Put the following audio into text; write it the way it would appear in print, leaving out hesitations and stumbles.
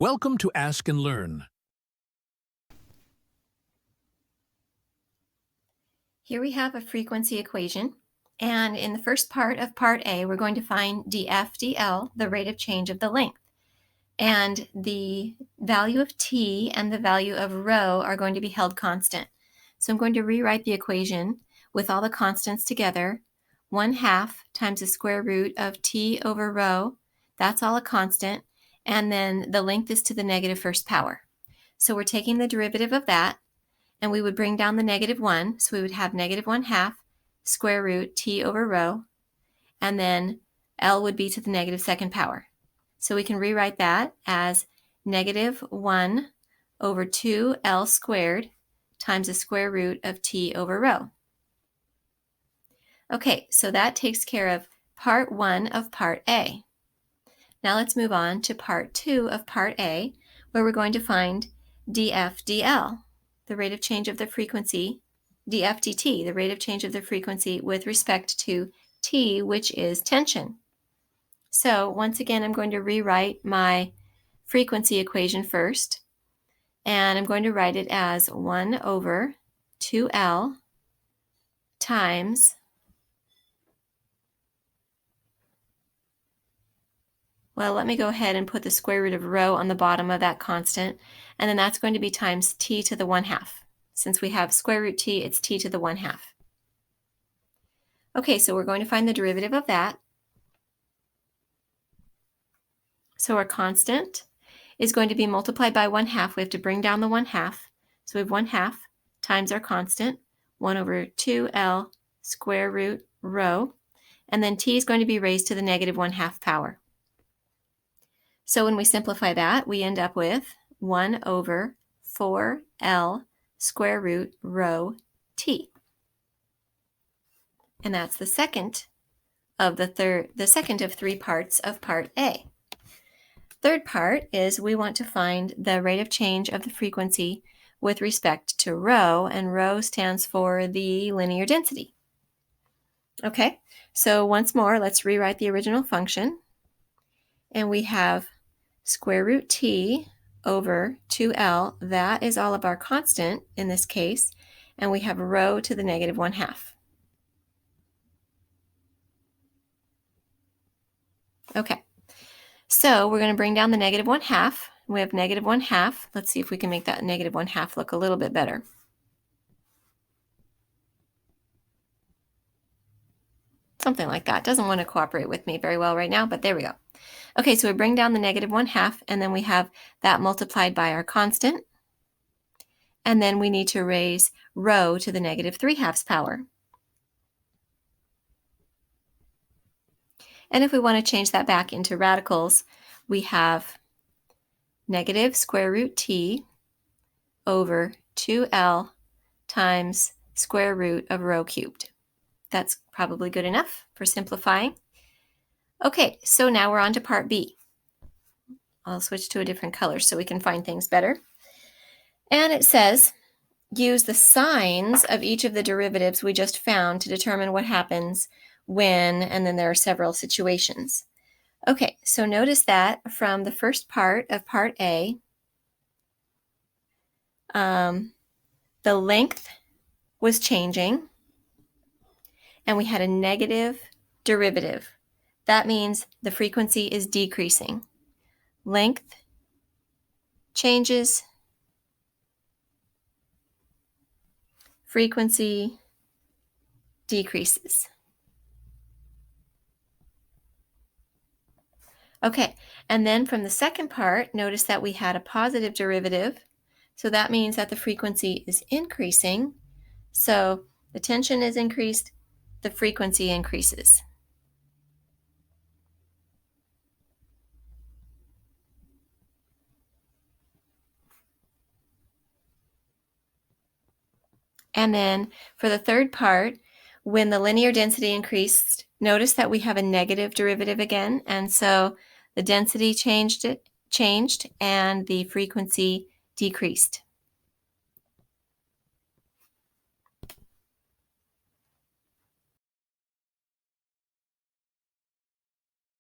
Welcome to Ask and Learn. Here we have a frequency equation, and in the first part of part A, we're going to find df dl, the rate of change of the length. And the value of t and the value of rho are going to be held constant. So I'm going to rewrite the equation with all the constants together. 1/2 times the square root of t over rho, that's all a constant, and then the length is to the negative first power. So we're taking the derivative of that, and we would bring down the -1, so we would have -1/2 square root t over rho, and then L would be to the negative second power. So we can rewrite that as -1 over 2L squared times the square root of t over rho. Okay, so that takes care of part 1 of part A. Now let's move on to part 2 of part A, where we're going to find df dl, the rate of change of the frequency, df dt, the rate of change of the frequency with respect to t, which is tension. So once again, I'm going to rewrite my frequency equation first, and I'm going to write it as 1 over 2L times, well, let me go ahead and put the square root of rho on the bottom of that constant, and then that's going to be times t to the 1/2. Since we have square root t, it's t to the 1/2. Okay, so we're going to find the derivative of that. So our constant is going to be multiplied by 1/2. We have to bring down the 1/2. So we have 1/2 times our constant, 1 over 2L square root rho, and then t is going to be raised to the -1/2 power. So when we simplify that, we end up with 1 over 4L square root rho t. And that's the second of the 3 parts of part A. Third part is we want to find the rate of change of the frequency with respect to rho, and rho stands for the linear density. Okay, so once more, let's rewrite the original function. And we have square root t over 2L, that is all of our constant in this case, and we have rho to the -1/2. Okay, so we're going to bring down the -1/2. We have -1/2. Let's see if we can make that -1/2 look a little bit better. Something like that. Doesn't want to cooperate with me very well right now, but there we go. Okay, so we bring down the -1/2, and then we have that multiplied by our constant. And then we need to raise rho to the -3/2 power. And if we want to change that back into radicals, we have negative square root t over 2L times square root of rho cubed. That's probably good enough for simplifying. Okay, so now we're on to part B. I'll switch to a different color so we can find things better. And it says, use the signs of each of the derivatives we just found to determine what happens when, and then there are several situations. Okay, so notice that from the first part of part A, the length was changing, and we had a negative derivative. That means the frequency is decreasing. Length changes, frequency decreases. Okay, and then from the second part, notice that we had a positive derivative. So that means that the frequency is increasing. So the tension is increased, the frequency increases. And then for the third part, when the linear density increased, notice that we have a negative derivative again, and so the density changed and the frequency decreased.